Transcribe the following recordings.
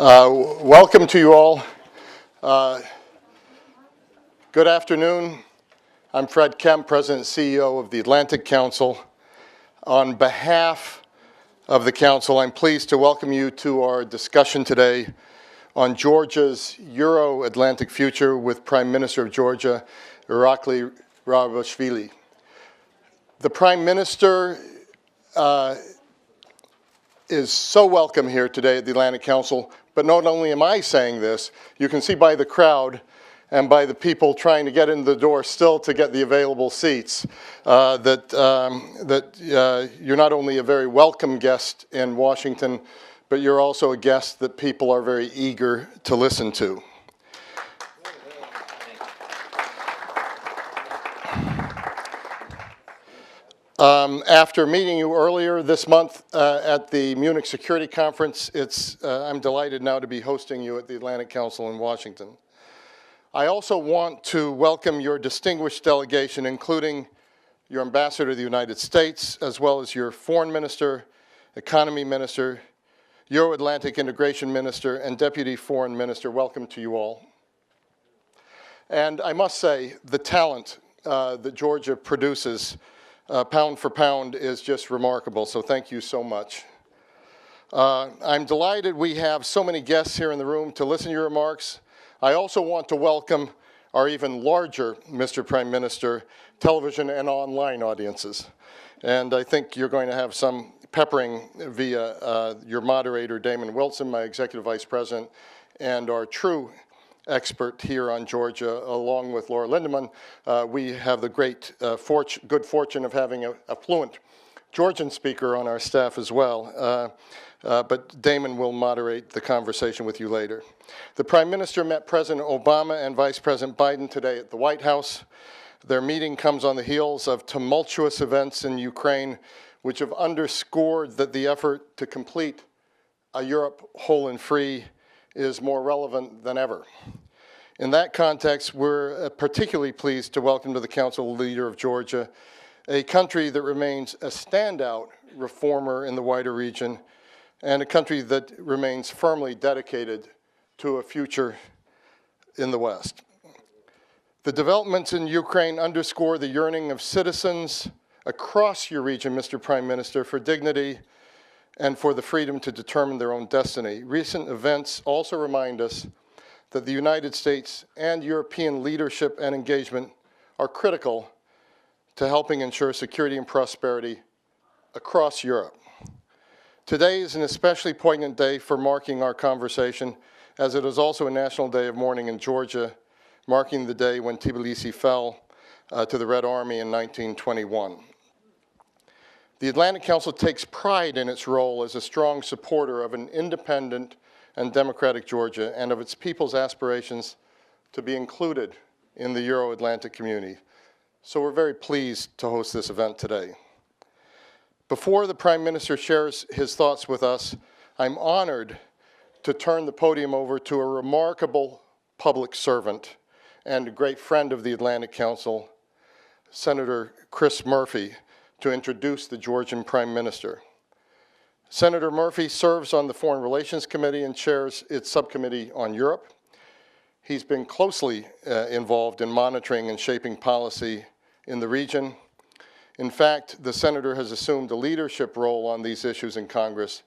Welcome to you all. Good afternoon. I'm Fred Kemp, President and CEO of the Atlantic Council. On behalf of the Council, I'm pleased to welcome you to our discussion today on Georgia's Euro-Atlantic future with Prime Minister of Georgia, Irakli Ravishvili. The Prime Minister is so welcome here today at the Atlantic Council, but not only am I saying this, you can see by the crowd and by the people trying to get in the door still to get the available seats that you're not only a very welcome guest in Washington, but you're also a guest that people are very eager to listen to. After meeting you earlier this month at the Munich Security Conference, I'm delighted now to be hosting you at the Atlantic Council in Washington. I also want to welcome your distinguished delegation, including your Ambassador to the United States, as well as your Foreign Minister, Economy Minister, Euro-Atlantic Integration Minister, and Deputy Foreign Minister. Welcome to you all. And I must say, the talent that Georgia produces pound for pound is just remarkable, so thank you so much. I'm delighted we have so many guests here in the room to listen to your remarks. I also want to welcome our even larger, Mr. Prime Minister, television and online audiences. And I think you're going to have some peppering via your moderator, Damon Wilson, my Executive Vice President, and our true expert here on Georgia, along with Laura Lindemann. We have the great good fortune of having a fluent Georgian speaker on our staff as well. But Damon will moderate the conversation with you later. The Prime Minister met President Obama and Vice President Biden today at the White House. Their meeting comes on the heels of tumultuous events in Ukraine, which have underscored that the effort to complete a Europe whole and free is more relevant than ever. In that context, we're particularly pleased to welcome to the Council leader of Georgia, a country that remains a standout reformer in the wider region, and a country that remains firmly dedicated to a future in the West. The developments in Ukraine underscore the yearning of citizens across your region, Mr. Prime Minister, for dignity and for the freedom to determine their own destiny. Recent events also remind us that the United States and European leadership and engagement are critical to helping ensure security and prosperity across Europe. Today is an especially poignant day for marking our conversation, as it is also a national day of mourning in Georgia, marking the day when Tbilisi fell to the Red Army in 1921. The Atlantic Council takes pride in its role as a strong supporter of an independent and democratic Georgia and of its people's aspirations to be included in the Euro-Atlantic community. So we're very pleased to host this event today. Before the Prime Minister shares his thoughts with us, I'm honored to turn the podium over to a remarkable public servant and a great friend of the Atlantic Council, Senator Chris Murphy, to introduce the Georgian Prime Minister. Senator Murphy serves on the Foreign Relations Committee and chairs its subcommittee on Europe. He's been closely involved in monitoring and shaping policy in the region. In fact, the senator has assumed a leadership role on these issues in Congress,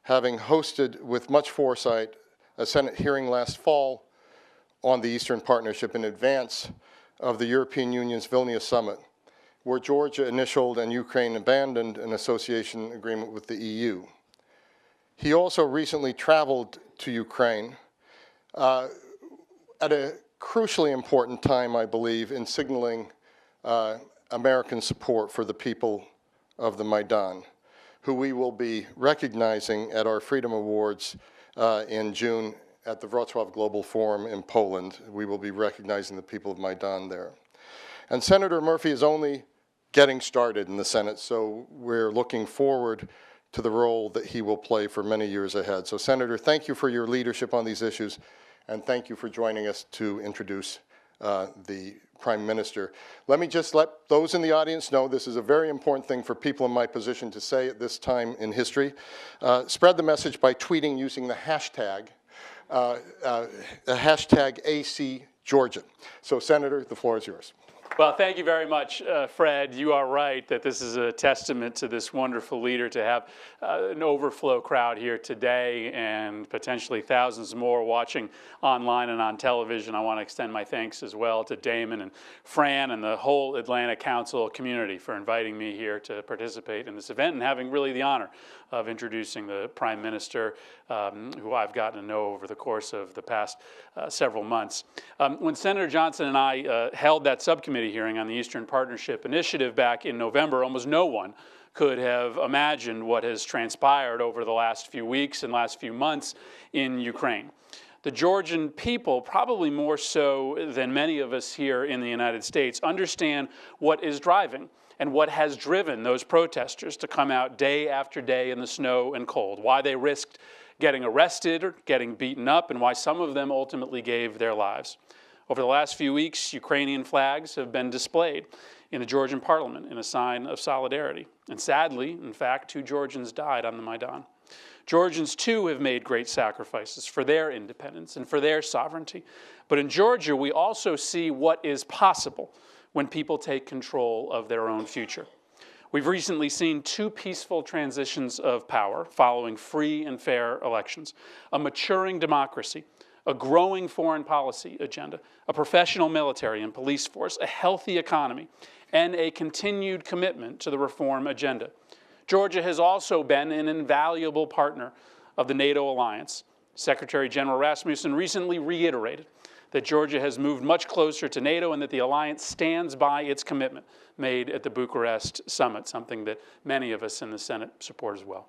having hosted with much foresight a Senate hearing last fall on the Eastern Partnership in advance of the European Union's Vilnius Summit, where Georgia initialed and Ukraine abandoned an association agreement with the EU. He also recently traveled to Ukraine at a crucially important time, I believe, in signaling American support for the people of the Maidan, who we will be recognizing at our Freedom Awards in June at the Wrocław Global Forum in Poland. We will be recognizing the people of Maidan there. And Senator Murphy is only getting started in the Senate, so we're looking forward to the role that he will play for many years ahead. So Senator, thank you for your leadership on these issues, and thank you for joining us to introduce the Prime Minister. Let me just let those in the audience know this is a very important thing for people in my position to say at this time in history. Spread the message by tweeting using the hashtag hashtag ACGeorgia. So, Senator, the floor is yours. Well, thank you very much, Fred. You are right that this is a testament to this wonderful leader to have an overflow crowd here today and potentially thousands more watching online and on television. I want to extend my thanks as well to Damon and Fran and the whole Atlantic Council community for inviting me here to participate in this event and having really the honor of introducing the Prime Minister, who I've gotten to know over the course of the past several months. When Senator Johnson and I held that subcommittee hearing on the Eastern Partnership Initiative back in November, almost no one could have imagined what has transpired over the last few weeks and last few months in Ukraine. The Georgian people, probably more so than many of us here in the United States, understand what is driving and what has driven those protesters to come out day after day in the snow and cold, why they risked getting arrested or getting beaten up, and why some of them ultimately gave their lives. Over the last few weeks, Ukrainian flags have been displayed in the Georgian parliament in a sign of solidarity. And sadly, in fact, 2 Georgians died on the Maidan. Georgians, too, have made great sacrifices for their independence and for their sovereignty. But in Georgia, we also see what is possible when people take control of their own future. We've recently seen 2 peaceful transitions of power following free and fair elections, a maturing democracy, a growing foreign policy agenda, a professional military and police force, a healthy economy, and a continued commitment to the reform agenda. Georgia has also been an invaluable partner of the NATO alliance. Secretary General Rasmussen recently reiterated that Georgia has moved much closer to NATO and that the alliance stands by its commitment made at the Bucharest summit, something that many of us in the Senate support as well.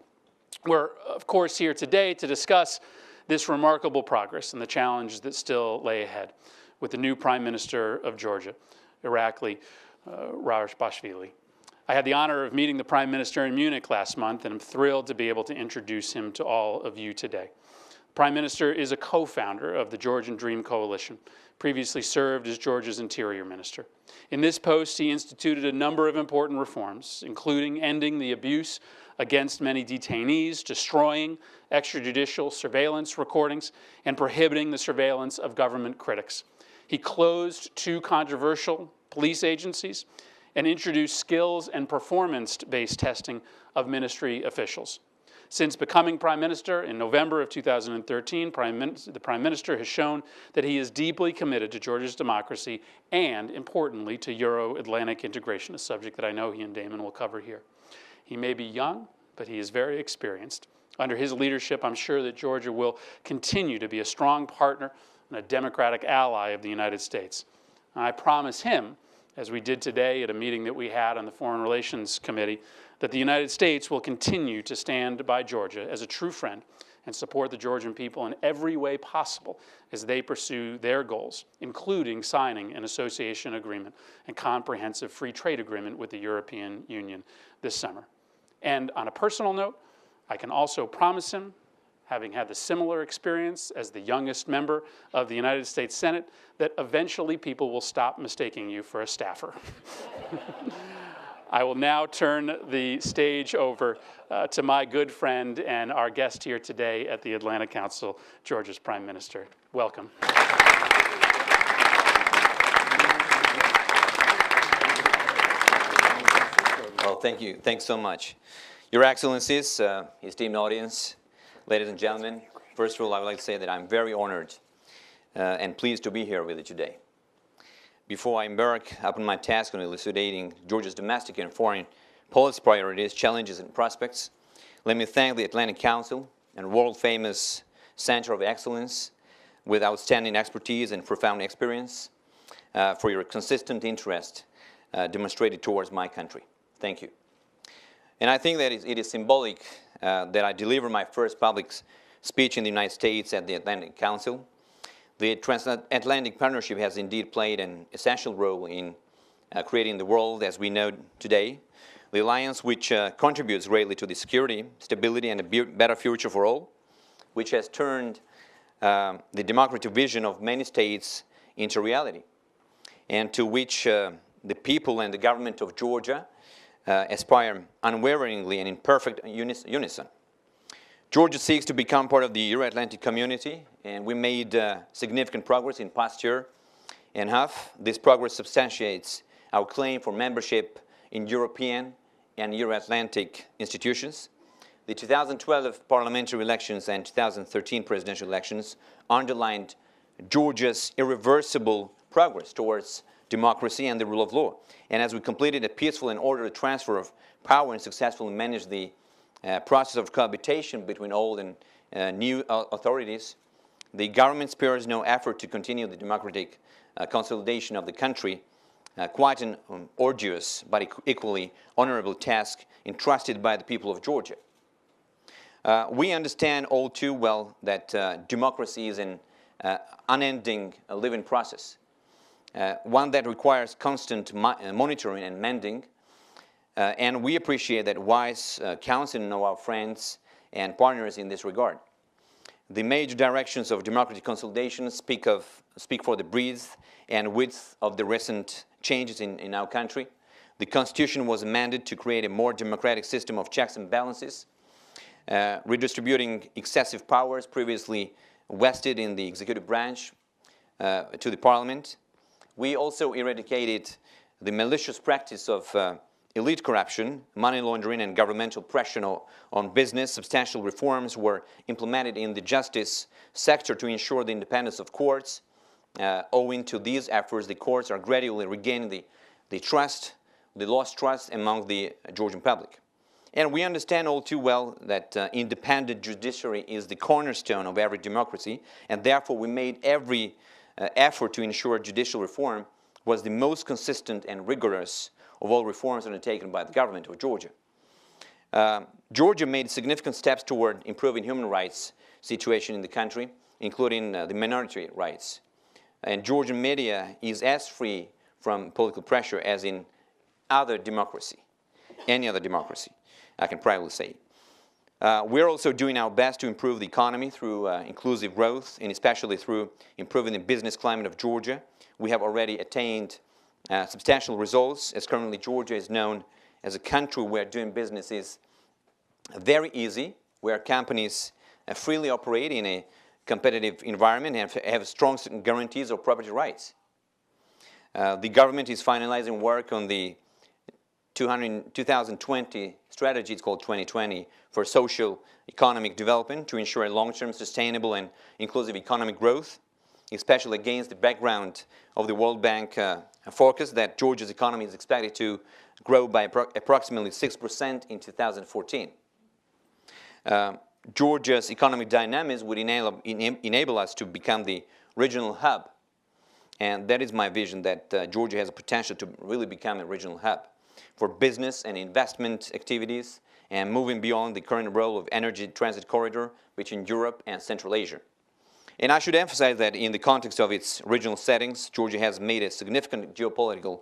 We're, of course, here today to discuss this remarkable progress and the challenges that still lay ahead with the new Prime Minister of Georgia, Irakli Rashbashvili. I had the honor of meeting the Prime Minister in Munich last month, and I'm thrilled to be able to introduce him to all of you today. Prime Minister is a co-founder of the Georgian Dream Coalition, previously served as Georgia's Interior Minister. In this post, he instituted a number of important reforms, including ending the abuse against many detainees, destroying extrajudicial surveillance recordings, and prohibiting the surveillance of government critics. He closed 2 controversial police agencies and introduced skills and performance-based testing of ministry officials. Since becoming Prime Minister in November of 2013, the Prime Minister has shown that he is deeply committed to Georgia's democracy and, importantly, to Euro-Atlantic integration, a subject that I know he and Damon will cover here. He may be young, but he is very experienced. Under his leadership, I'm sure that Georgia will continue to be a strong partner and a democratic ally of the United States. And I promise him, as we did today at a meeting that we had on the Foreign Relations Committee, that the United States will continue to stand by Georgia as a true friend and support the Georgian people in every way possible as they pursue their goals, including signing an association agreement and comprehensive free trade agreement with the European Union this summer. And on a personal note, I can also promise him, having had the similar experience as the youngest member of the United States Senate, that eventually people will stop mistaking you for a staffer. I will now turn the stage over to my good friend and our guest here today at the Atlantic Council, Georgia's Prime Minister. Welcome. Well, thank you. Thanks so much. Your Excellencies, esteemed audience, ladies and gentlemen, first of all, I would like to say that I'm very honored and pleased to be here with you today. Before I embark upon my task on elucidating Georgia's domestic and foreign policy priorities, challenges, and prospects, let me thank the Atlantic Council and world-famous Center of Excellence with outstanding expertise and profound experience for your consistent interest demonstrated towards my country. Thank you. And I think that it is symbolic that I deliver my first public speech in the United States at the Atlantic Council. The transatlantic partnership has indeed played an essential role in creating the world as we know today. The alliance, which contributes greatly to the security, stability, and a better future for all, which has turned the democratic vision of many states into reality, and to which the people and the government of Georgia aspire unwaveringly and in perfect unison. Georgia seeks to become part of the Euro-Atlantic community, and we made significant progress in past year and a half. This progress substantiates our claim for membership in European and Euro-Atlantic institutions. The 2012 parliamentary elections and 2013 presidential elections underlined Georgia's irreversible progress towards democracy and the rule of law. And as we completed a peaceful and orderly transfer of power and successfully managed the process of cohabitation between old and new authorities, the government spares no effort to continue the democratic consolidation of the country, quite an arduous but equally honorable task entrusted by the people of Georgia. We understand all too well that democracy is an unending living process, one that requires constant monitoring and mending, and we appreciate that wise counseling of our friends and partners in this regard. The major directions of democratic consolidation speak for the breadth and width of the recent changes in our country. The Constitution was amended to create a more democratic system of checks and balances, redistributing excessive powers previously vested in the executive branch to the Parliament. We also eradicated the malicious practice of elite corruption, money laundering, and governmental pressure on business. Substantial reforms were implemented in the justice sector to ensure the independence of courts. Owing to these efforts, the courts are gradually regaining the lost trust among the Georgian public. And we understand all too well that independent judiciary is the cornerstone of every democracy, and therefore we made every effort to ensure judicial reform was the most consistent and rigorous of all reforms undertaken by the government of Georgia. Georgia made significant steps toward improving human rights situation in the country, including the minority rights. And Georgian media is as free from political pressure as in any other democracy, I can proudly say. We're also doing our best to improve the economy through inclusive growth, and especially through improving the business climate of Georgia. We have already attained substantial results, as currently Georgia is known as a country where doing business is very easy, where companies freely operate in a competitive environment and have strong guarantees of property rights. The government is finalizing work on the 2020 strategy, it's called 2020, for social economic development to ensure a long-term sustainable and inclusive economic growth, especially against the background of the World Bank forecast that Georgia's economy is expected to grow by approximately 6% in 2014. Georgia's economic dynamics would enable us to become the regional hub. And that is my vision, that Georgia has a potential to really become a regional hub for business and investment activities, and moving beyond the current role of energy transit corridor between Europe and Central Asia. And I should emphasize that in the context of its regional settings, Georgia has made a significant geopolitical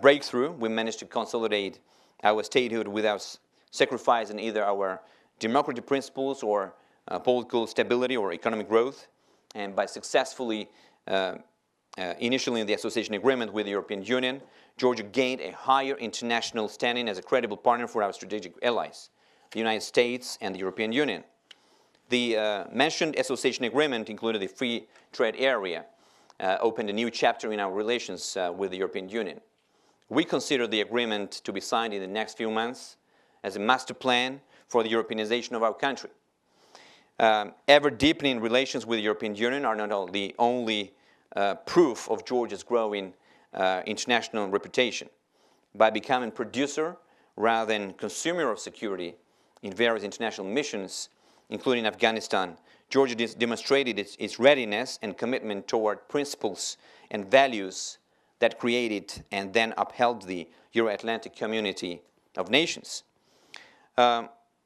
breakthrough. We managed to consolidate our statehood without sacrificing either our democratic principles or political stability or economic growth. And by successfully initially in the association agreement with the European Union, Georgia gained a higher international standing as a credible partner for our strategic allies, the United States and the European Union. The mentioned association agreement included a free trade area, opened a new chapter in our relations with the European Union. We consider the agreement to be signed in the next few months as a master plan for the Europeanization of our country. Ever deepening relations with the European Union are not the only proof of Georgia's growing international reputation. By becoming producer rather than consumer of security in various international missions, including Afghanistan, Georgia demonstrated its readiness and commitment toward principles and values that created and then upheld the Euro-Atlantic community of nations.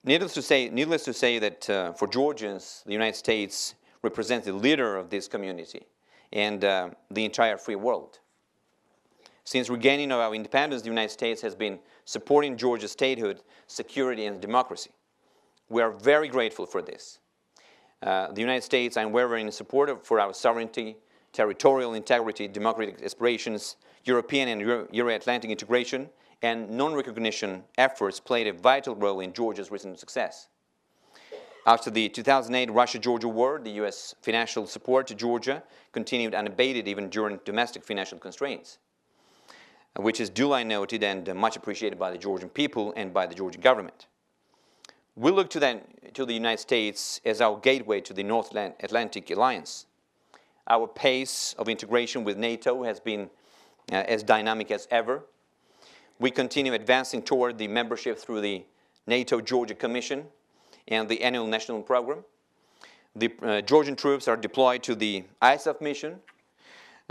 Needless to say that for Georgians, the United States represents the leader of this community and the entire free world. Since regaining of our independence, the United States has been supporting Georgia's statehood, security, and democracy. We are very grateful for this. The United States is unwavering support for our sovereignty, territorial integrity, democratic aspirations, European and Euro-Atlantic integration, and non-recognition efforts played a vital role in Georgia's recent success. After the 2008 Russia-Georgia war, the U.S. financial support to Georgia continued unabated even during domestic financial constraints, which is duly noted and much appreciated by the Georgian people and by the Georgian government. We look to the United States as our gateway to the North Atlantic Alliance. Our pace of integration with NATO has been as dynamic as ever. We continue advancing toward the membership through the NATO Georgia Commission and the annual national program. The Georgian troops are deployed to the ISAF mission.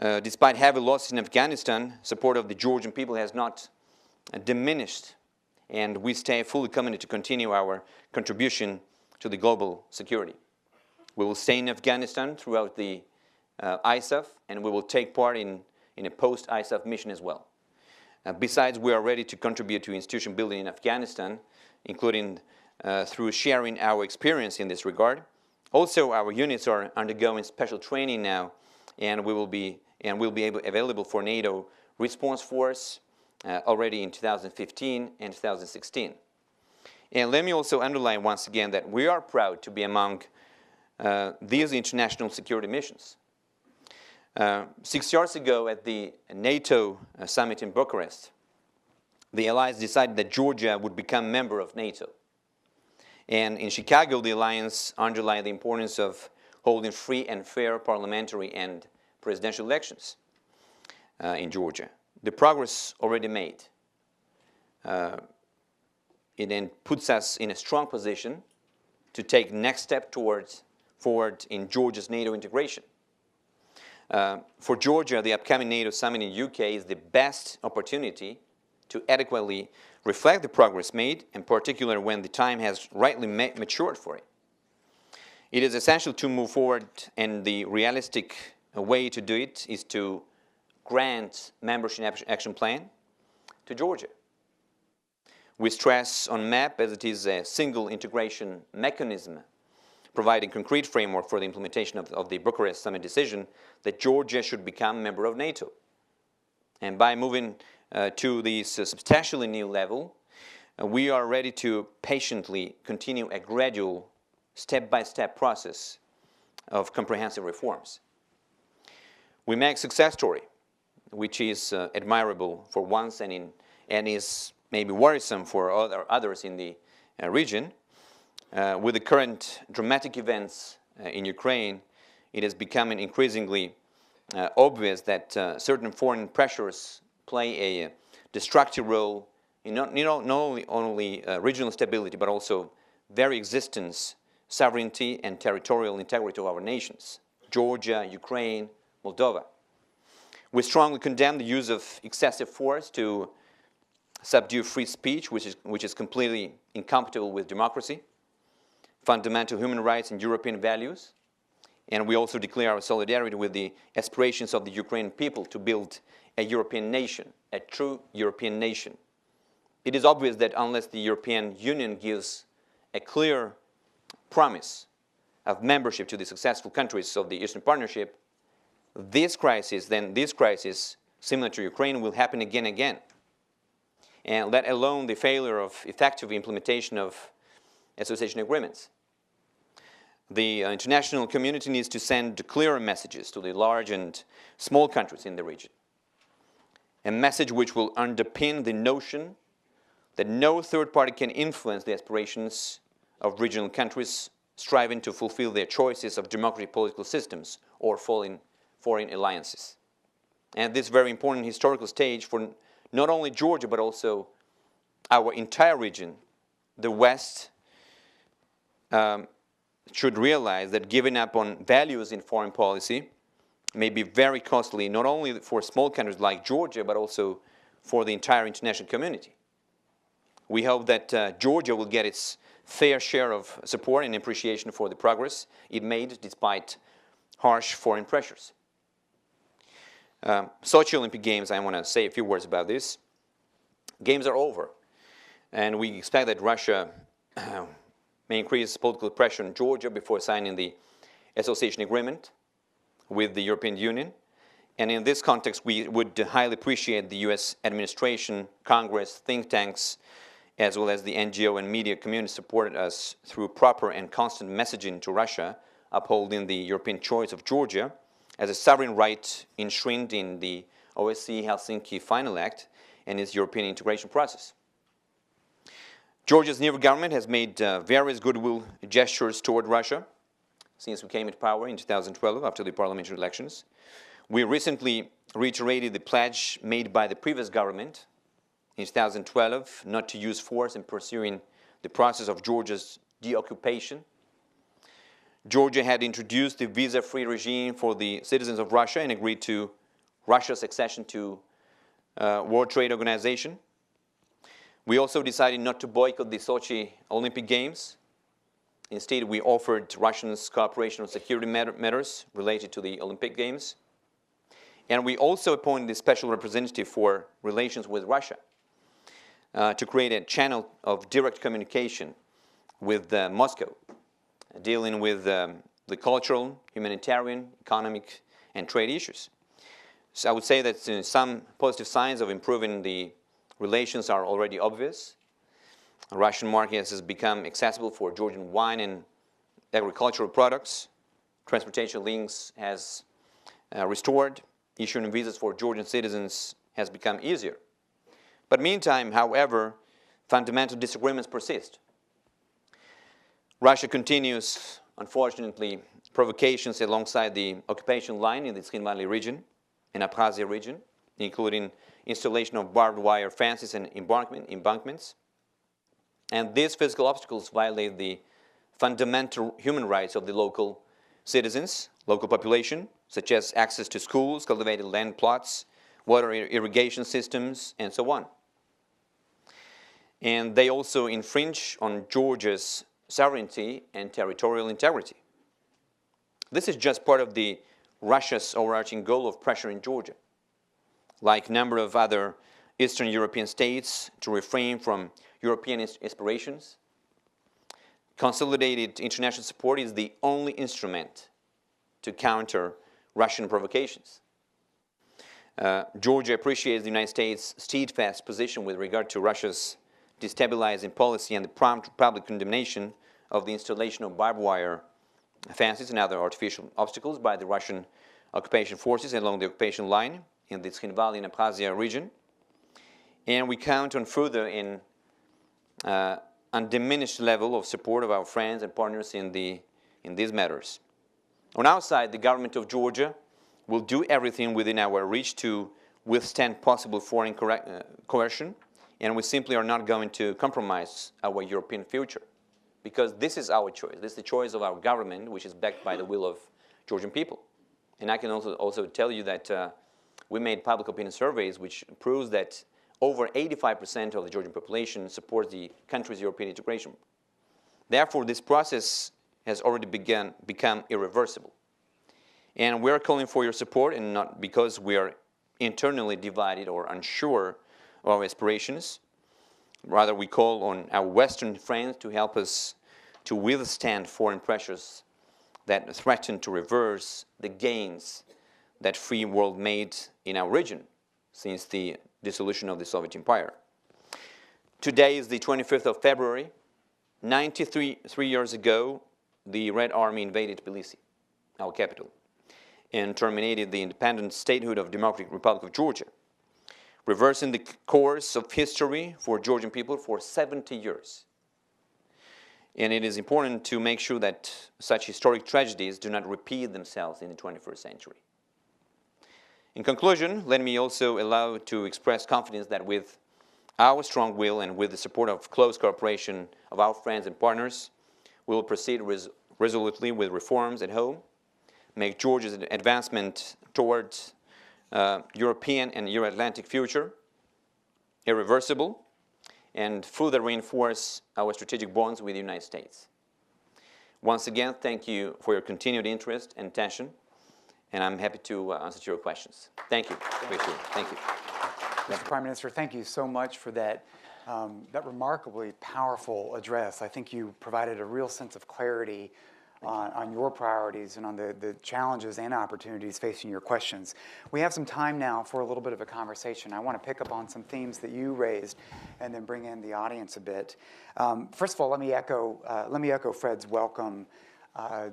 Despite heavy losses in Afghanistan, support of the Georgian people has not diminished, and we stay fully committed to continue our contribution to the global security. We will stay in Afghanistan throughout the ISAF, and we will take part in a post-ISAF mission as well. Besides, we are ready to contribute to institution building in Afghanistan, including through sharing our experience in this regard. Also, our units are undergoing special training now, and will be available for NATO response force already in 2015 and 2016. And let me also underline once again that we are proud to be among these international security missions. 6 years ago at the NATO summit in Bucharest, the allies decided that Georgia would become a member of NATO. And in Chicago, the alliance underlined the importance of holding free and fair parliamentary and presidential elections in Georgia. The progress already made, it then puts us in a strong position to take next step forward in Georgia's NATO integration. For Georgia, the upcoming NATO summit in UK is the best opportunity to adequately reflect the progress made, in particular when the time has rightly matured for it. It is essential to move forward, and the realistic way to do it is to grant membership action plan to Georgia. We stress on MAP as it is a single integration mechanism providing concrete framework for the implementation of the Bucharest Summit decision that Georgia should become a member of NATO. And by moving to this substantially new level, we are ready to patiently continue a gradual, step-by-step process of comprehensive reforms. We make success story, which is admirable for once and is maybe worrisome for others in the region. With the current dramatic events in Ukraine, it is becoming increasingly obvious that certain foreign pressures play a destructive role in not only regional stability, but also very existence, sovereignty, and territorial integrity of our nations, Georgia, Ukraine, Moldova. We strongly condemn the use of excessive force to subdue free speech, which is completely incompatible with democracy, fundamental human rights, and European values. And we also declare our solidarity with the aspirations of the Ukrainian people to build a European nation, a true European nation. It is obvious that unless the European Union gives a clear promise of membership to the successful countries of the Eastern Partnership, this crisis, similar to Ukraine, will happen again and again. And let alone the failure of effective implementation of association agreements. The international community needs to send clearer messages to the large and small countries in the region. A message which will underpin the notion that no third party can influence the aspirations of regional countries striving to fulfill their choices of democratic political systems or foreign alliances. And at this very important historical stage for not only Georgia, but also our entire region, the West should realize that giving up on values in foreign policy may be very costly, not only for small countries like Georgia, but also for the entire international community. We hope that Georgia will get its fair share of support and appreciation for the progress it made despite harsh foreign pressures. Sochi Olympic Games, I want to say a few words about this. Games are over, and we expect that Russia may increase political pressure on Georgia before signing the association agreement with the European Union. And in this context, we would highly appreciate the US administration, Congress, think tanks, as well as the NGO and media community supported us through proper and constant messaging to Russia, upholding the European choice of Georgia as a sovereign right enshrined in the OSCE Helsinki Final Act and its European integration process. Georgia's new government has made various goodwill gestures toward Russia since we came into power in 2012 after the parliamentary elections. We recently reiterated the pledge made by the previous government in 2012 not to use force in pursuing the process of Georgia's deoccupation. Georgia had introduced the visa-free regime for the citizens of Russia and agreed to Russia's accession to World Trade Organization. We also decided not to boycott the Sochi Olympic Games. Instead, we offered Russians cooperation on security matters related to the Olympic Games. And we also appointed a special representative for relations with Russia to create a channel of direct communication with Moscow, dealing with the cultural, humanitarian, economic, and trade issues. So I would say that some positive signs of improving the relations are already obvious. The Russian market has become accessible for Georgian wine and agricultural products. Transportation links has restored. Issuing visas for Georgian citizens has become easier. But meantime, however, fundamental disagreements persist. Russia continues, unfortunately, provocations alongside the occupation line in the Tskhin Valley region and Abkhazia region, including installation of barbed wire fences and embankments. And these physical obstacles violate the fundamental human rights of the local citizens, local population, such as access to schools, cultivated land plots, water irrigation systems, and so on. And they also infringe on Georgia's sovereignty and territorial integrity. This is just part of Russia's overarching goal of pressuring Georgia, like a number of other Eastern European states, to refrain from European aspirations. Consolidated international support is the only instrument to counter Russian provocations. Georgia appreciates the United States' steadfast position with regard to Russia's destabilizing policy and the prompt public condemnation of the installation of barbed wire fences and other artificial obstacles by the Russian occupation forces along the occupation line in the Tskhin Valley and Abkhazia region. And we count on further in undiminished level of support of our friends and partners in these matters. On our side, the government of Georgia will do everything within our reach to withstand possible foreign coercion, and we simply are not going to compromise our European future, because this is our choice. This is the choice of our government, which is backed by the will of Georgian people. And I can also tell you that we made public opinion surveys which proves that over 85% of the Georgian population supports the country's European integration. Therefore, this process has already become irreversible. And we're calling for your support, and not because we are internally divided or unsure of our aspirations. Rather, we call on our Western friends to help us to withstand foreign pressures that threaten to reverse the gains that free world made in our region since the dissolution of the Soviet Empire. Today is the 25th of February. 93 years ago, the Red Army invaded Tbilisi, our capital, and terminated the independent statehood of Democratic Republic of Georgia, reversing the course of history for Georgian people for 70 years. And it is important to make sure that such historic tragedies do not repeat themselves in the 21st century. In conclusion, let me also allow to express confidence that with our strong will and with the support of close cooperation of our friends and partners, we will proceed resolutely with reforms at home, make Georgia's advancement towards European and Euro-Atlantic future irreversible, and further reinforce our strategic bonds with the United States. Once again, thank you for your continued interest and attention, and I'm happy to answer your questions. Thank you. Thank you. Mr. Prime Minister, thank you so much for that remarkably powerful address. I think you provided a real sense of clarity on your priorities and on the challenges and opportunities facing your questions. We have some time now for a little bit of a conversation. I want to pick up on some themes that you raised and then bring in the audience a bit. First of all, let me echo Fred's welcome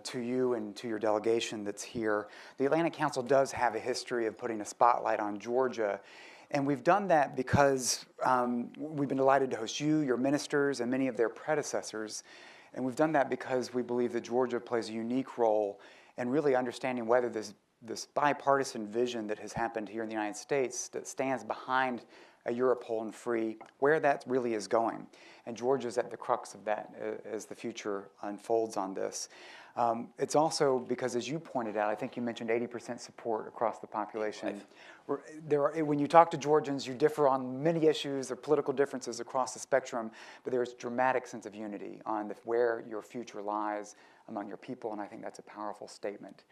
to you and to your delegation that's here. The Atlantic Council does have a history of putting a spotlight on Georgia, and we've done that because we've been delighted to host you, your ministers, and many of their predecessors. And we've done that because we believe that Georgia plays a unique role in really understanding whether this bipartisan vision that has happened here in the United States that stands behind a Europe whole and free, where that really is going. And Georgia's at the crux of that as the future unfolds on this. It's also because, as you pointed out, I think you mentioned 80% support across the population. When you talk to Georgians, you differ on many issues, there are political differences across the spectrum, but there's a dramatic sense of unity on where your future lies among your people, and I think that's a powerful statement.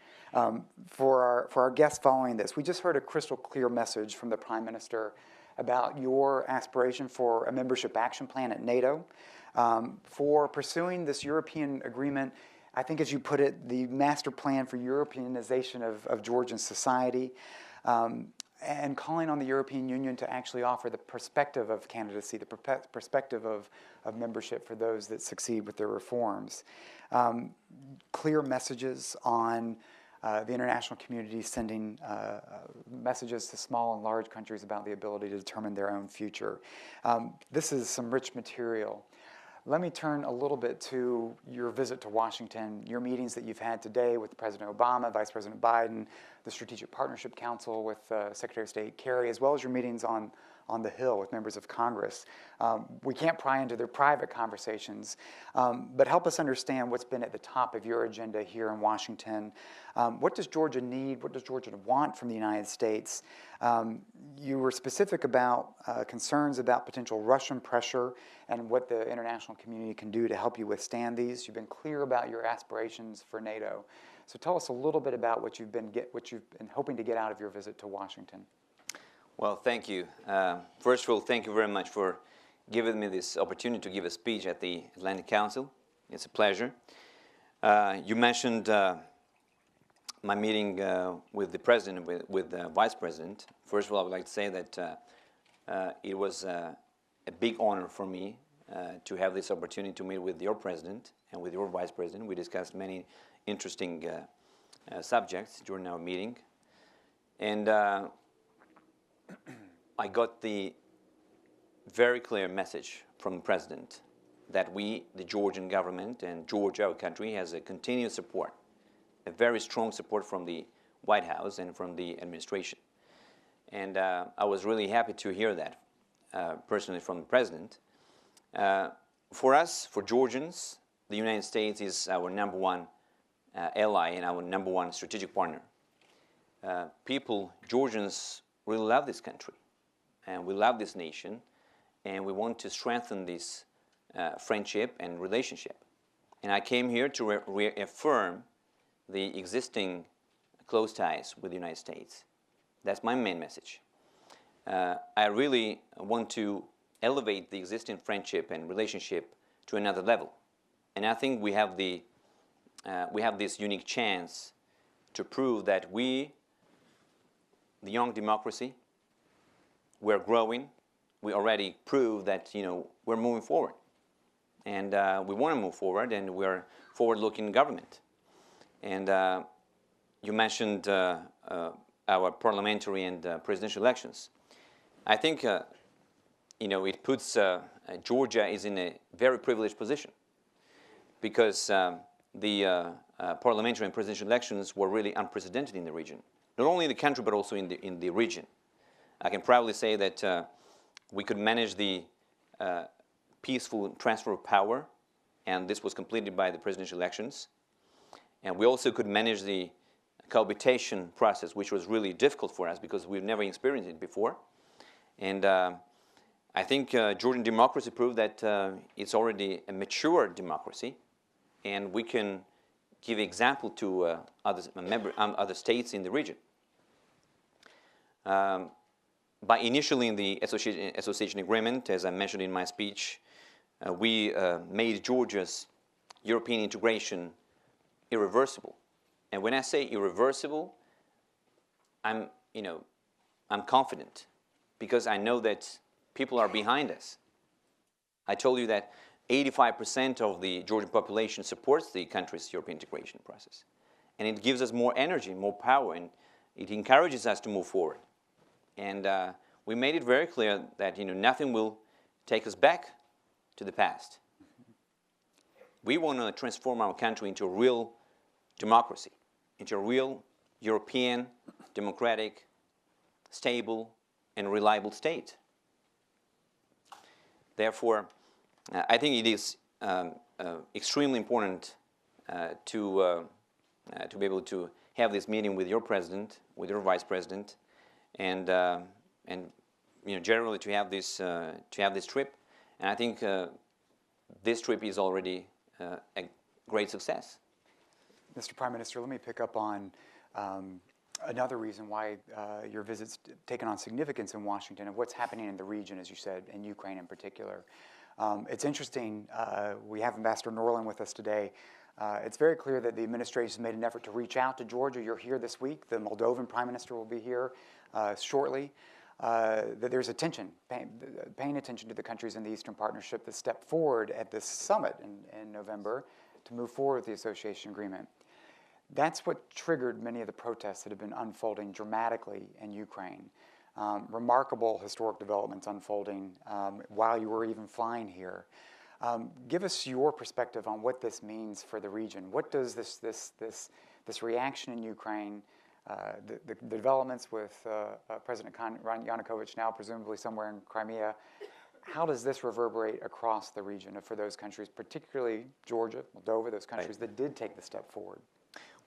For our guests following this, we just heard a crystal clear message from the Prime Minister about your aspiration for a membership action plan at NATO, for pursuing this European agreement. I think, as you put it, the master plan for Europeanization of Georgian society, and calling on the European Union to actually offer the perspective of candidacy, the perspective of membership for those that succeed with their reforms. Clear messages on the international community sending messages to small and large countries about the ability to determine their own future. This is some rich material. Let me turn a little bit to your visit to Washington, your meetings that you've had today with President Obama, Vice President Biden, the Strategic Partnership Council with Secretary of State Kerry, as well as your meetings on the Hill with members of Congress. We can't pry into their private conversations, but help us understand what's been at the top of your agenda here in Washington. What does Georgia need? What does Georgia want from the United States? You were specific about concerns about potential Russian pressure and what the international community can do to help you withstand these. You've been clear about your aspirations for NATO. So tell us a little bit about what you've been hoping to get out of your visit to Washington. Well, thank you. First of all, thank you very much for giving me this opportunity to give a speech at the Atlantic Council. It's a pleasure. You mentioned my meeting with the President, with the Vice President. First of all, I would like to say that it was a big honor for me to have this opportunity to meet with your President and with your Vice President. We discussed many interesting subjects during our meeting. And I got the very clear message from the President that we, the Georgian government and Georgia, our country, has a continuous support, a very strong support from the White House and from the administration. And I was really happy to hear that personally from the President. For us, for Georgians, the United States is our number one ally and our number one strategic partner. Georgians really love this country, and we love this nation, and we want to strengthen this friendship and relationship. And I came here to reaffirm the existing close ties with the United States. That's my main message. I really want to elevate the existing friendship and relationship to another level. And I think we have this unique chance to prove that we, the young democracy, we're growing. We already proved that we're moving forward, and we want to move forward, and we're forward-looking government. And you mentioned our parliamentary and presidential elections. I think it puts Georgia is in a very privileged position because the parliamentary and presidential elections were really unprecedented in the region. Not only in the country, but also in the region. I can proudly say that we could manage the peaceful transfer of power, and this was completed by the presidential elections. And we also could manage the cohabitation process, which was really difficult for us because we've never experienced it before. And I think Georgian democracy proved that it's already a mature democracy, and we can give example to other states in the region. By initialing the association agreement, as I mentioned in my speech, we made Georgia's European integration irreversible. And when I say irreversible, I'm confident because I know that people are behind us. I told you that 85% of the Georgian population supports the country's European integration process. And it gives us more energy, more power, and it encourages us to move forward. And we made it very clear that nothing will take us back to the past. We want to transform our country into a real democracy, into a real European, democratic, stable, and reliable state. Therefore, I think it is extremely important to be able to have this meeting with your president, with your vice president, and generally to have this trip. And I think this trip is already a great success. Mr. Prime Minister, let me pick up on another reason why your visit's taken on significance in Washington and what's happening in the region, as you said, in Ukraine in particular. It's interesting, we have Ambassador Norland with us today. It's very clear that the administration has made an effort to reach out to Georgia. You're here this week. The Moldovan Prime Minister will be here shortly. That there's attention, paying attention to the countries in the Eastern Partnership that stepped forward at this summit in November to move forward with the association agreement. That's what triggered many of the protests that have been unfolding dramatically in Ukraine. Remarkable historic developments unfolding while you were even flying here. Give us your perspective on what this means for the region. What does this reaction in Ukraine, the developments with President Yanukovych now presumably somewhere in Crimea, how does this reverberate across the region for those countries, particularly Georgia, Moldova, those countries that did take the step forward?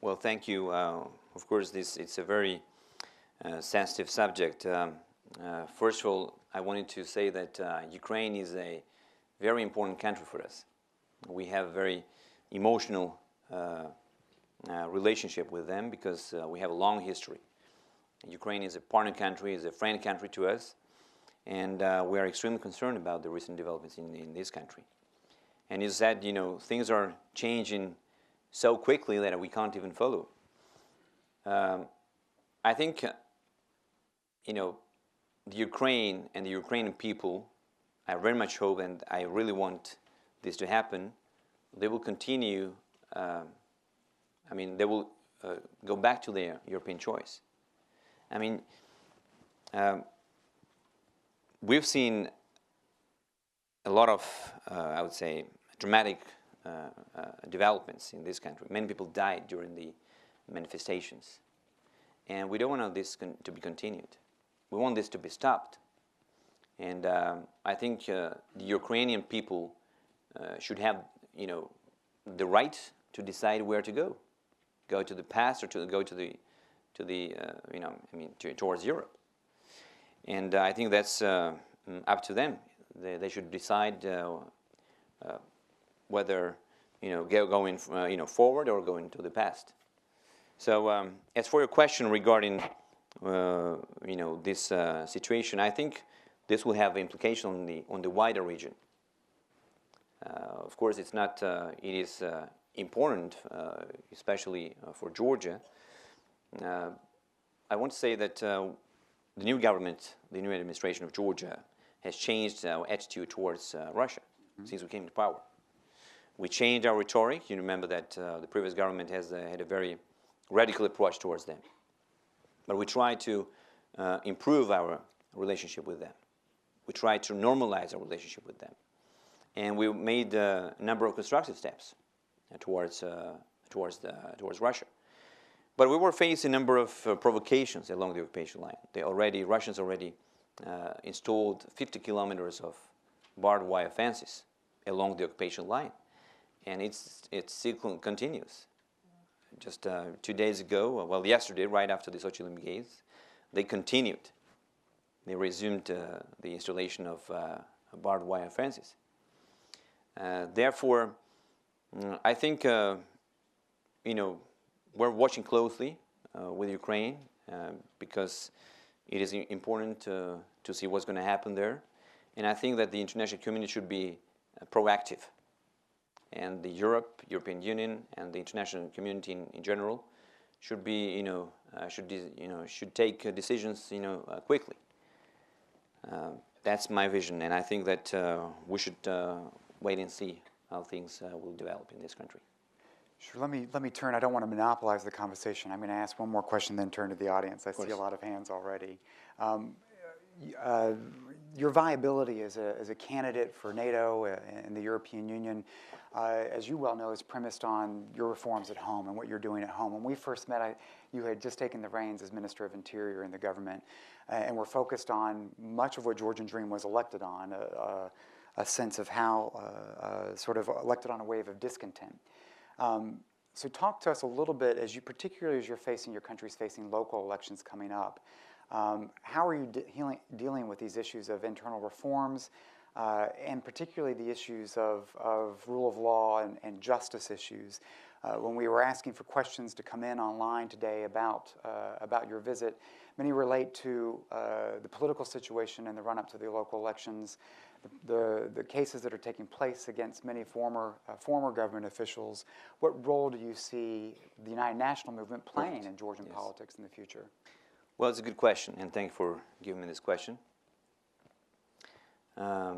Well, thank you. Of course, it's a very sensitive subject. First of all, I wanted to say that Ukraine is a very important country for us. We have a very emotional relationship with them because we have a long history. Ukraine is a partner country, is a friend country to us, and we are extremely concerned about the recent developments in this country. And you said, things are changing so quickly that we can't even follow. I think, the Ukraine and the Ukrainian people, I very much hope, and I really want this to happen, they will continue, they will go back to their European choice. We've seen a lot of, I would say, dramatic developments in this country. Many people died during the manifestations. And we don't want this to be continued. We want this to be stopped. And I think the Ukrainian people should have, the right to decide where to go. Go to the past or to go towards Europe. And I think that's up to them. They should decide whether going forward or going to the past. So as for your question regarding this situation, I think this will have implication on the wider region. Of course, it's not. It is important, especially for Georgia. I want to say that the new government, the new administration of Georgia, has changed our attitude towards Russia since we came to power. We changed our rhetoric. You remember that the previous government has had a very radical approach towards them. But we try to improve our relationship with them. We try to normalize our relationship with them. And we made a number of constructive steps towards Russia. But we were facing a number of provocations along the occupation line. Russians already installed 50 kilometers of barbed wire fences along the occupation line. And it still continues. Just 2 days ago, yesterday, right after the Sochi Olympic Games, they continued. They resumed the installation of barbed wire fences. Therefore, I think, we're watching closely with Ukraine because it is important to see what's going to happen there. And I think that the international community should be proactive. and the European Union, and the international community in general should be, should take decisions, quickly. That's my vision, and I think that we should wait and see how things will develop in this country. Sure. Let me turn. I don't want to monopolize the conversation. I'm going to ask one more question, then turn to the audience. I see a lot of hands already. Your viability as a candidate for NATO and the European Union, as you well know, is premised on your reforms at home and what you're doing at home. When we first met, you had just taken the reins as Minister of Interior in the government, and were focused on much of what Georgian Dream was elected on, a sense of how, sort of elected on a wave of discontent. So talk to us a little bit, particularly as you're facing, your country's facing local elections coming up. How are you dealing with these issues of internal reforms, and particularly the issues of rule of law and justice issues? When we were asking for questions to come in online today about your visit, many relate to the political situation in the run-up to the local elections, the cases that are taking place against many former government officials. What role do you see the United National Movement playing in Georgian politics in the future? Well, it's a good question, and thank you for giving me this question. I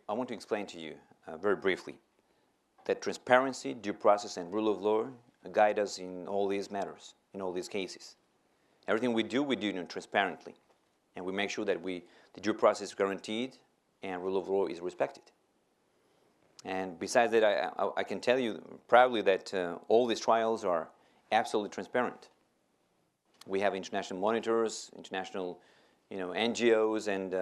want to explain to you very briefly that transparency, due process, and rule of law guide us in all these matters, in all these cases. Everything we do transparently, and we make sure that the due process is guaranteed and rule of law is respected. And besides that, I can tell you proudly that all these trials are absolutely transparent. We have international monitors, international, NGOs, and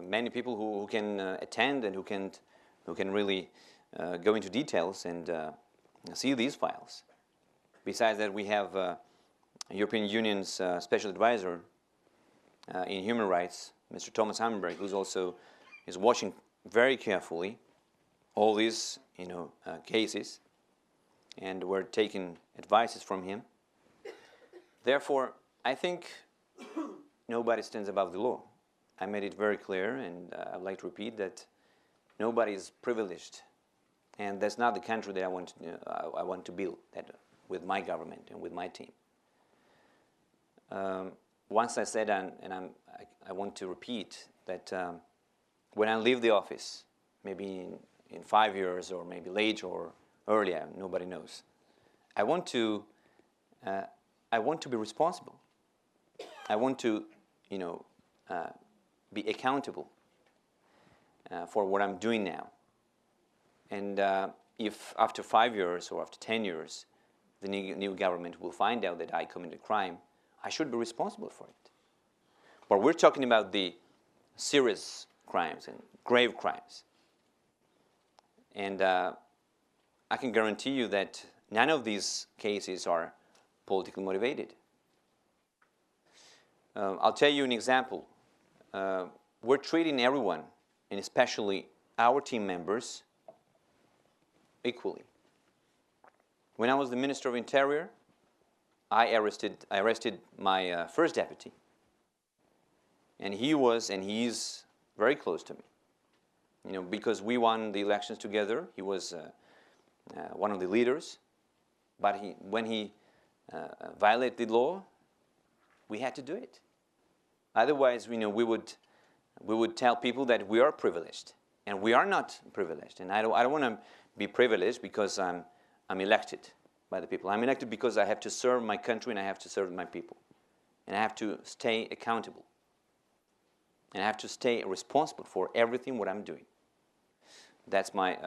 many people who can attend and who can really go into details and see these files. Besides that, we have European Union's special advisor in human rights, Mr. Thomas Hammerberg, who's also is watching very carefully all these, cases, and we're taking advices from him. Therefore, I think nobody stands above the law. I made it very clear, and I'd like to repeat that nobody is privileged, and that's not the country that I want to build with my government and with my team. Once I said, and I want to repeat that when I leave the office, maybe in 5 years or maybe later or earlier, nobody knows. I want to be responsible. I want to, be accountable for what I'm doing now. And if after 5 years or after 10 years, the new government will find out that I committed a crime, I should be responsible for it. But we're talking about the serious crimes and grave crimes. And I can guarantee you that none of these cases are politically motivated. I'll tell you an example. We're treating everyone, and especially our team members, equally. When I was the Minister of Interior, I arrested my first deputy, and he is very close to me. Because we won the elections together. He was one of the leaders, but when he violated the law, we had to do it. Otherwise, we would tell people that we are privileged, and we are not privileged. And I don't want to be privileged because I'm elected by the people. I'm elected because I have to serve my country and I have to serve my people, and I have to stay accountable, and I have to stay responsible for everything what I'm doing. That's my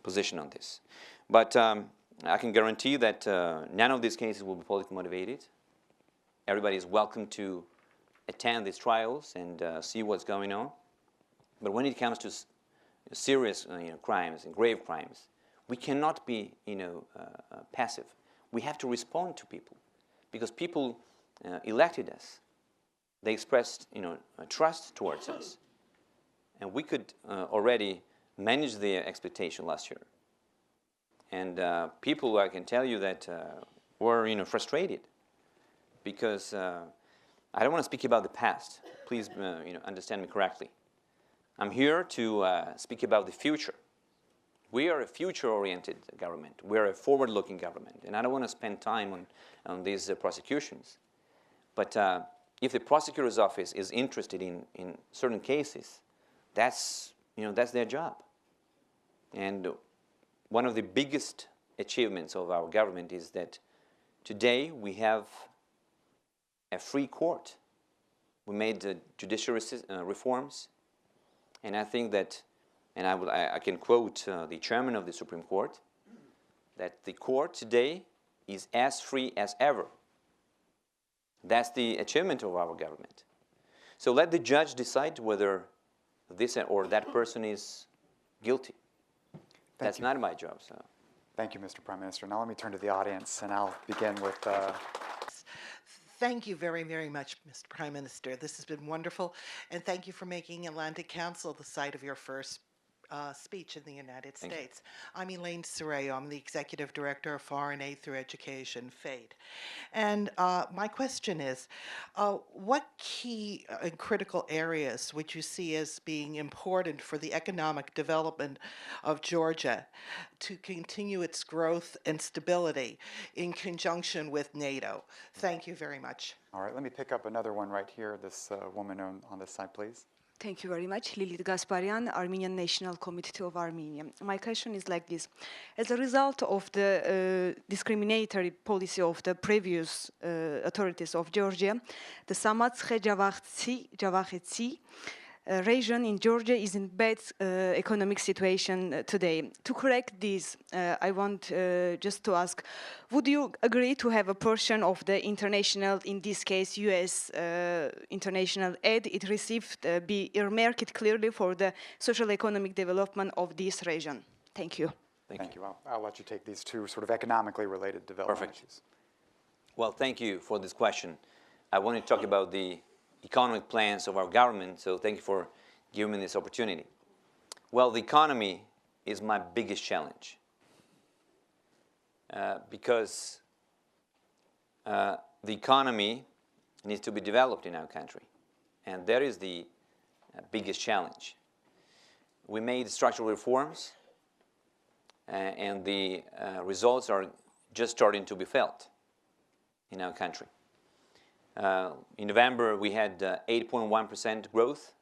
position on this. But I can guarantee that none of these cases will be politically motivated. Everybody is welcome to attend these trials and see what's going on. But when it comes to serious crimes and grave crimes, we cannot be passive. We have to respond to people, because people elected us. They expressed trust towards us, and we could already manage their expectation last year. And people, I can tell you that were frustrated, because I don't want to speak about the past. Please understand me correctly. I'm here to speak about the future. We are a future-oriented government. We are a forward-looking government. And I don't want to spend time on these prosecutions. But if the prosecutor's office is interested in certain cases, that's their job. And one of the biggest achievements of our government is that today we have a free court. We made judicial reforms, and I think that, and I can quote the chairman of the Supreme Court, that the court today is as free as ever. That's the achievement of our government. So let the judge decide whether this or that person is guilty. That's not my job. So. Thank you, Mr. Prime Minister. Now let me turn to the audience, and I'll begin with... Thank you very, very much, Mr. Prime Minister. This has been wonderful, and thank you for making Atlantic Council the site of your first speech in the United States. I'm Elaine Sereo. I'm the Executive Director of Foreign Aid Through Education, FAID. And my question is, what key and critical areas would you see as being important for the economic development of Georgia to continue its growth and stability in conjunction with NATO? Thank you very much. All right, let me pick up another one right here. This woman on this side, please. Thank you very much. Lilith Gasparian, Armenian National Committee of Armenia. My question is like this. As a result of the discriminatory policy of the previous authorities of Georgia, the Samatskhe-Javakheti region in Georgia is in bad economic situation today. To correct this, I want just to ask, would you agree to have a portion of the international, in this case U.S. International aid it received be earmarked clearly for the social economic development of this region? Thank you. Thank you. I'll let you take these two sort of economically related development issues. Well, thank you for this question. I want to talk about the economic plans of our government, so thank you for giving me this opportunity. Well, the economy is my biggest challenge because the economy needs to be developed in our country, and that is the biggest challenge. We made structural reforms, and the results are just starting to be felt in our country. In November, we had 8.1% growth,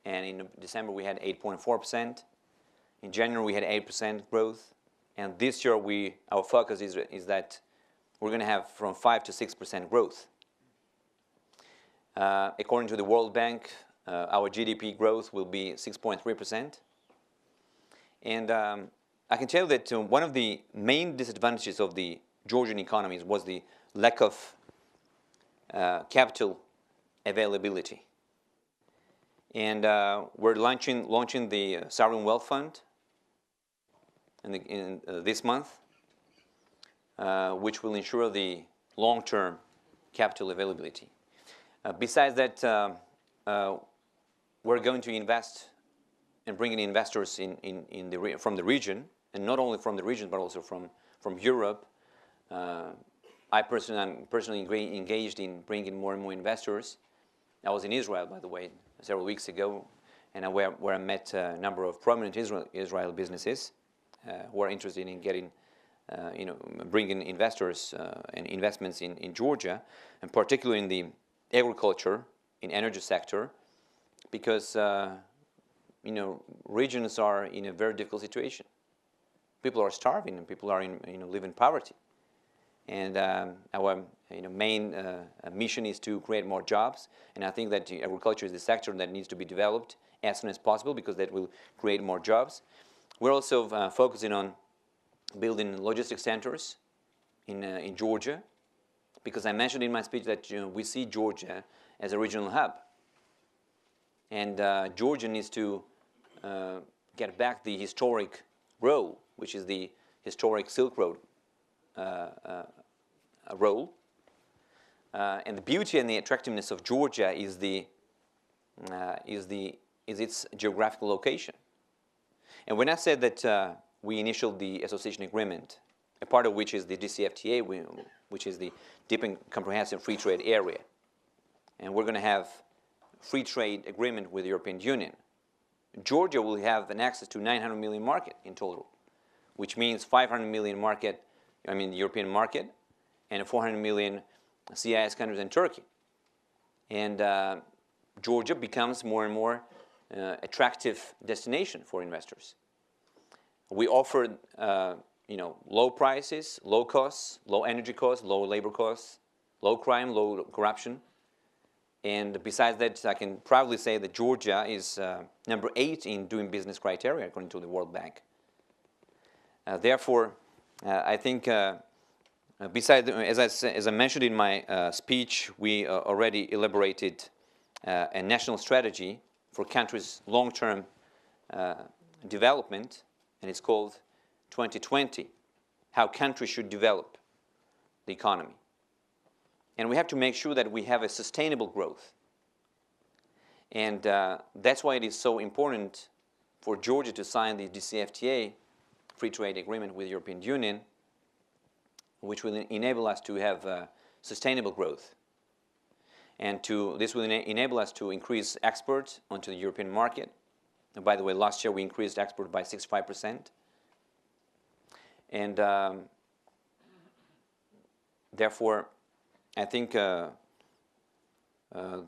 and in December, we had 8.4%. In January, we had 8% growth, and this year, our focus is that we're going to have from 5 to 6% growth. According to the World Bank, our GDP growth will be 6.3%. And I can tell you that one of the main disadvantages of the Georgian economies was the lack of capital availability. And we're launching the Sovereign Wealth Fund in this month, which will ensure the long-term capital availability. Besides that, we're going to invest and bring in investors from the region, and not only from the region, but also from Europe. I'm personally engaged in bringing more and more investors. I was in Israel, by the way, several weeks ago, and where I met a number of prominent Israel businesses who are interested in getting, bringing investors and investments in Georgia, and particularly in the agriculture, in energy sector, because regions are in a very difficult situation. People are starving, and people are live in poverty. And our main mission is to create more jobs. And I think that agriculture is the sector that needs to be developed as soon as possible because that will create more jobs. We're also focusing on building logistics centers in Georgia because I mentioned in my speech that we see Georgia as a regional hub. And Georgia needs to get back the historic role, which is the historic Silk Road role. And the beauty and the attractiveness of Georgia is its geographical location. And when I said that we initialed the association agreement, a part of which is the DCFTA, which is the Deep and Comprehensive Free Trade Area, and we're going to have free trade agreement with the European Union. Georgia will have an access to 900 million market in total, which means 500 million market, I mean the European market, and 400 million CIS countries and Turkey. And Georgia becomes more and more attractive destination for investors. We offer low prices, low costs, low energy costs, low labor costs, low crime, low corruption. And besides that, I can proudly say that Georgia is number 8 in doing business criteria according to the World Bank. Therefore, I think besides, as I mentioned in my speech, we already elaborated a national strategy for countries' long-term development, and it's called 2020, how countries should develop the economy. And we have to make sure that we have a sustainable growth. And that's why it is so important for Georgia to sign the DCFTA, free trade agreement with the European Union, which will enable us to have sustainable growth. And this will enable us to increase exports onto the European market. And by the way, last year we increased export by 65%. And therefore, I think the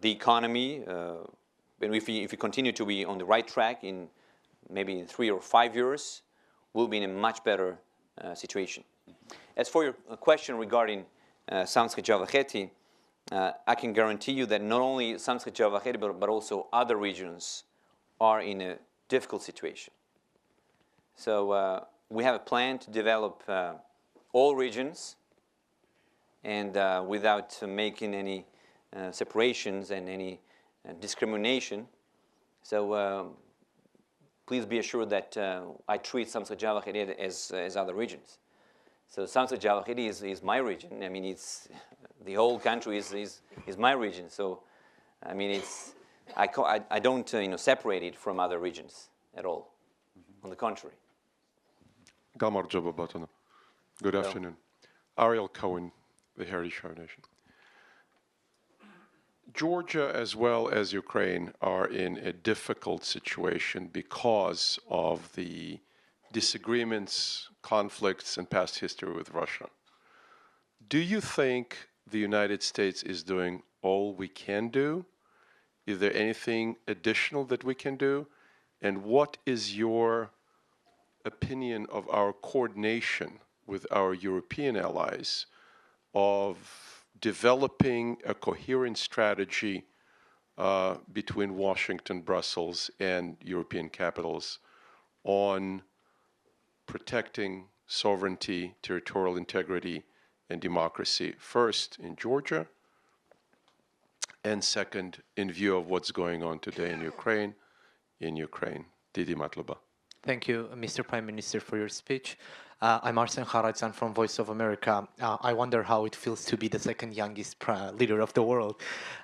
economy, and if we continue to be on the right track in maybe in 3 or 5 years, we'll be in a much better situation. As for your question regarding Samtskhe Javakheti, I can guarantee you that not only Samtskhe Javakheti, but also other regions are in a difficult situation. So we have a plan to develop all regions, and without making any separations and any discrimination. So please be assured that I treat Samtskhe Javakheti as other regions. So Samtskhe Javakheti is my region. I mean, it's the whole country is my region. So I mean, I don't separate it from other regions at all. On the contrary. Galmar Jababatana. Good afternoon. Ariel Cohen, the Heritage Foundation. Georgia, as well as Ukraine, are in a difficult situation because of the disagreements, conflicts, and past history with Russia. Do you think the United States is doing all we can do? Is there anything additional that we can do? And what is your opinion of our coordination with our European allies of developing a coherent strategy between Washington, Brussels, and European capitals on protecting sovereignty, territorial integrity, and democracy, first in Georgia, and second, in view of what's going on today in Ukraine, Didi Matluba. Thank you, Mr. Prime Minister, for your speech. I'm Arsen Kharatsan from Voice of America. I wonder how it feels to be the second youngest leader of the world.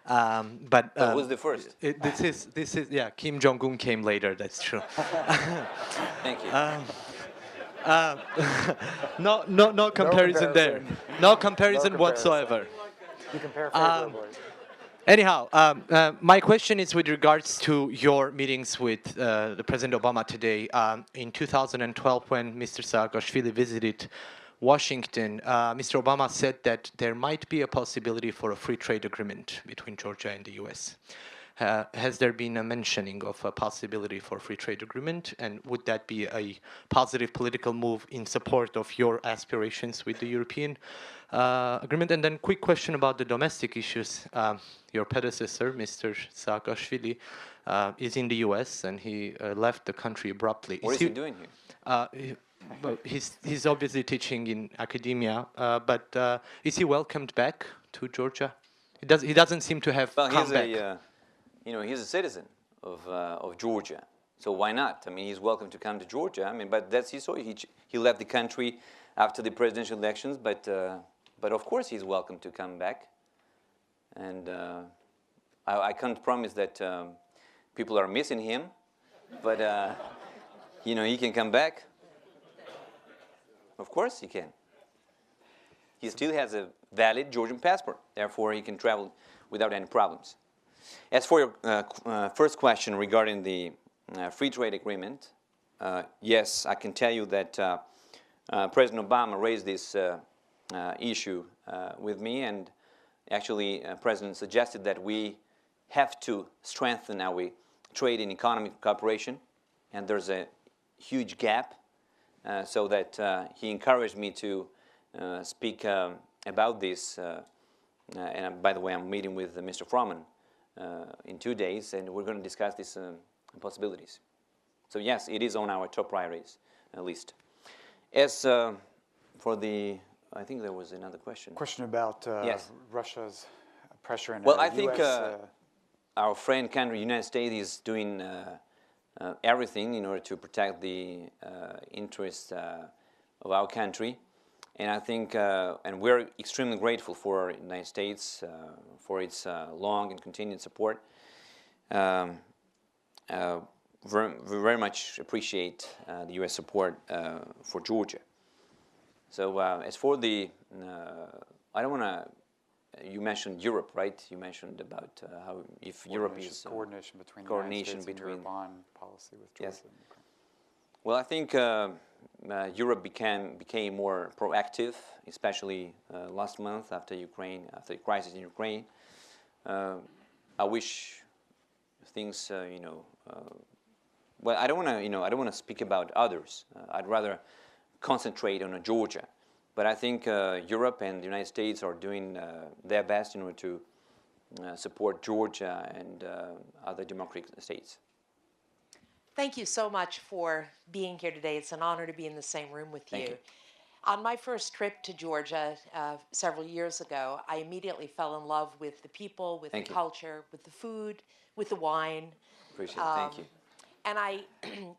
Who's the first? This is yeah. Kim Jong-un came later. That's true. Thank you. No comparison there. No comparison whatsoever. You compare favorably. Anyhow, my question is with regards to your meetings with the President Obama today. In 2012, when Mr. Saakashvili visited Washington, Mr. Obama said that there might be a possibility for a free trade agreement between Georgia and the U.S. Has there been a mentioning of a possibility for a free trade agreement, and would that be a positive political move in support of your aspirations with the European agreement? And then quick question about the domestic issues. Your predecessor, Mr. Saakashvili, is in the U.S. and he left the country abruptly. What is he doing here? He's obviously teaching in academia, but is he welcomed back to Georgia? He doesn't seem to have come back. He's a citizen of Georgia, so why not? I mean, he's welcome to come to Georgia. I mean, but that's his choice. He left the country after the presidential elections, but of course he's welcome to come back. And I can't promise that people are missing him, but he can come back. Of course he can. He still has a valid Georgian passport, therefore he can travel without any problems. As for your first question regarding the free trade agreement. Yes, I can tell you that President Obama raised this issue with me, and actually President suggested that we have to strengthen our trade and economic cooperation, and there's a huge gap, so that he encouraged me to speak about this. And by the way, I'm meeting with Mr. Froman in 2 days, and we're going to discuss these possibilities. So yes, it is on our top priorities list. As for the, I think there was another question. Question about Yes. Russia's pressure and Well, I think US, our friend country, United States, is doing everything in order to protect the interests of our country. And I think, and we're extremely grateful for the United States for its long and continued support. We very much appreciate the U.S. support for Georgia. So as for the, I don't want to, you mentioned Europe, right? You mentioned about how if Europe is coordination between coordination the United States between, and Europe on policy with Georgia. Yes. Well, I think Europe became more proactive, especially last month after Ukraine, after the crisis in Ukraine. I wish things, well, I don't want to, I don't want to speak about others. I'd rather concentrate on Georgia. But I think Europe and the United States are doing their best in order to support Georgia and other democratic states. Thank you so much for being here today. It's an honor to be in the same room with Thank you. On my first trip to Georgia several years ago, I immediately fell in love with the people, with Thank the you. culture, with the food, with the wine. Appreciate it. Thank you. And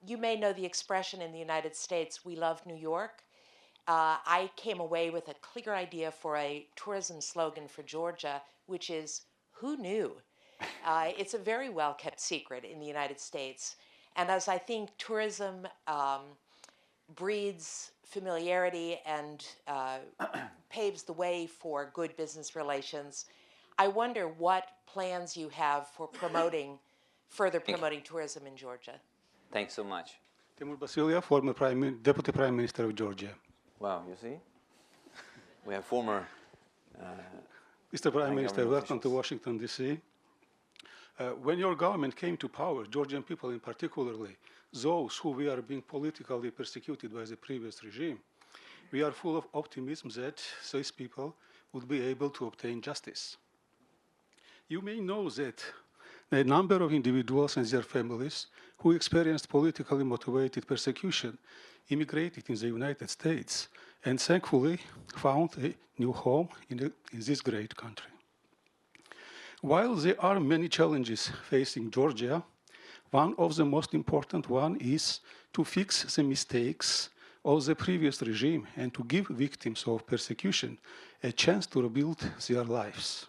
you may know the expression in the United States, we love New York. I came away with a clear idea for a tourism slogan for Georgia, which is, who knew? It's a very well-kept secret in the United States. And as I think tourism breeds familiarity and paves the way for good business relations, I wonder what plans you have for further promoting tourism in Georgia. Thanks so much. Timur Basilia, former Deputy Prime Minister of Georgia. Wow, you see? We have former Mr. Prime Minister, government welcome to officials. Washington, D.C. When your government came to power, Georgian people in particularly, those who were being politically persecuted by the previous regime, we are full of optimism that these people would be able to obtain justice. You may know that a number of individuals and their families who experienced politically motivated persecution immigrated in the United States and thankfully found a new home in this great country. While there are many challenges facing Georgia, one of the most important one is to fix the mistakes of the previous regime and to give victims of persecution a chance to rebuild their lives.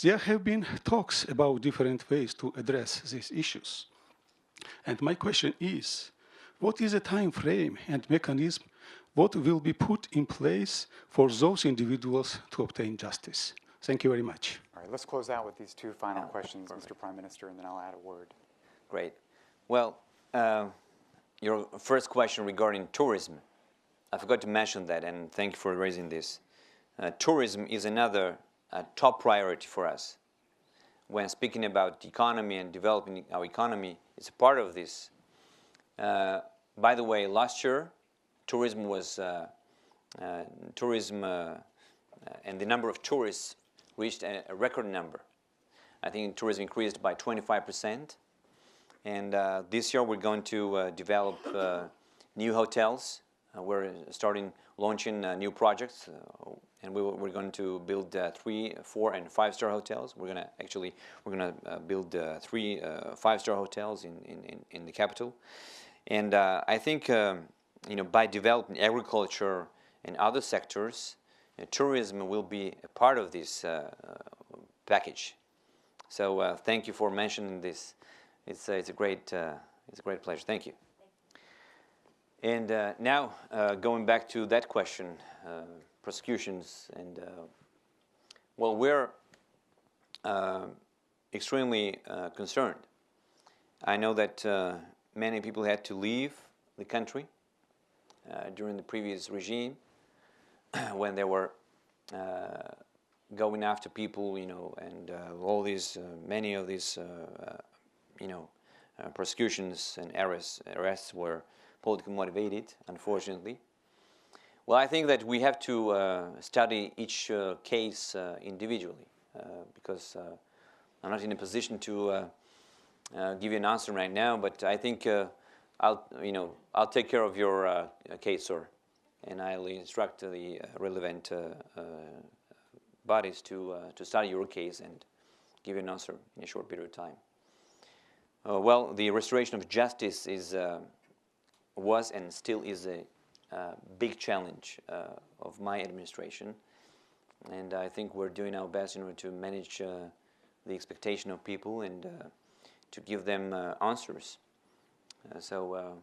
There have been talks about different ways to address these issues. And my question is, what is the time frame and mechanism what will be put in place for those individuals to obtain justice? Thank you very much. All right, let's close out with these two final questions, Mr. Prime Minister, and then I'll add a word. Great. Well, your first question regarding tourism, I forgot to mention that, and thank you for raising this. Tourism is another top priority for us. When speaking about the economy and developing our economy, it's a part of this. By the way, last year, tourism was and the number of tourists reached a record number. I think tourism increased by 25%. And this year we're going to develop new hotels. We're launching new projects, and we're going to build 3, 4, and 5-star hotels. We're gonna build 3 5-star hotels in the capital. And I think by developing agriculture and other sectors, tourism will be a part of this package. So thank you for mentioning this. It's a great pleasure. Thank you. And now going back to that question, prosecutions, and well, we're extremely concerned I know that many people had to leave the country during the previous regime when they were going after people, and all these, many of these, prosecutions and arrests were politically motivated, unfortunately. Well, I think that we have to study each case individually because I'm not in a position to give you an answer right now. But I think I'll take care of your case, sir, and I'll instruct the relevant bodies to study your case and give you an answer in a short period of time. Well, the restoration of justice was and still is a big challenge of my administration, and I think we're doing our best in order to manage the expectation of people and to give them answers. So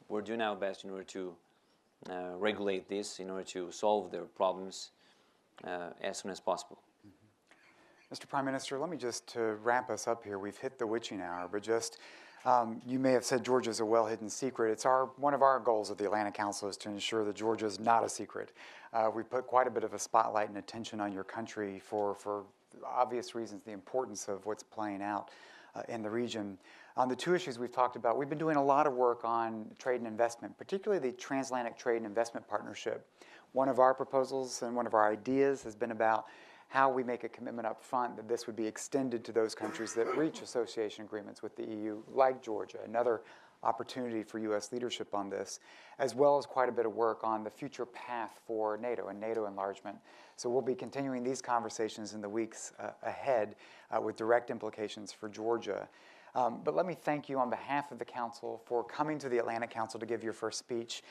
we're doing our best in order to regulate this, in order to solve their problems as soon as possible. Mr. Prime Minister, let me just to wrap us up here. We've hit the witching hour, but just you may have said Georgia's a well-hidden secret. It's one of our goals at the Atlantic Council is to ensure that Georgia is not a secret. We put quite a bit of a spotlight and attention on your country for obvious reasons, the importance of what's playing out in the region. On the two issues we've talked about, we've been doing a lot of work on trade and investment, particularly the Transatlantic Trade and Investment Partnership. One of our proposals and one of our ideas has been about how we make a commitment up front that this would be extended to those countries that reach association agreements with the EU, like Georgia, another opportunity for U.S. leadership on this, as well as quite a bit of work on the future path for NATO and NATO enlargement. So we'll be continuing these conversations in the weeks ahead with direct implications for Georgia. But let me thank you on behalf of the Council for coming to the Atlantic Council to give your first speech.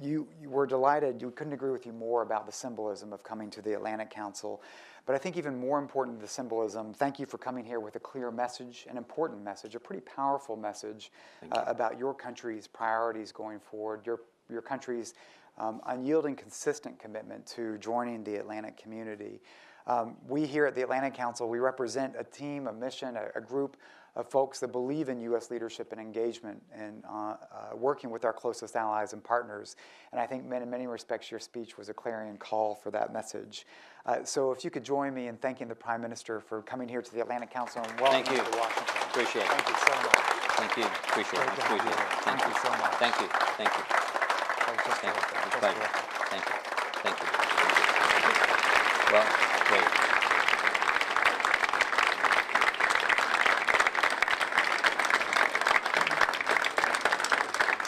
You were delighted. We couldn't agree with you more about the symbolism of coming to the Atlantic Council. But I think even more important than the symbolism, thank you for coming here with a clear message, an important message, a pretty powerful message about your country's priorities going forward, your country's unyielding, consistent commitment to joining the Atlantic community. We here at the Atlantic Council, we represent a team, a mission, a group of folks that believe in U.S. leadership and engagement and working with our closest allies and partners. And I think in many respects your speech was a clarion call for that message. So if you could join me in thanking the Prime Minister for coming here to the Atlantic Council and welcoming you to Washington. Appreciate it. Thank you so much. Thank you. Appreciate it. Thank you so much. Thank you. Thank you. Thank you. Thank you. Thank you. Well, great.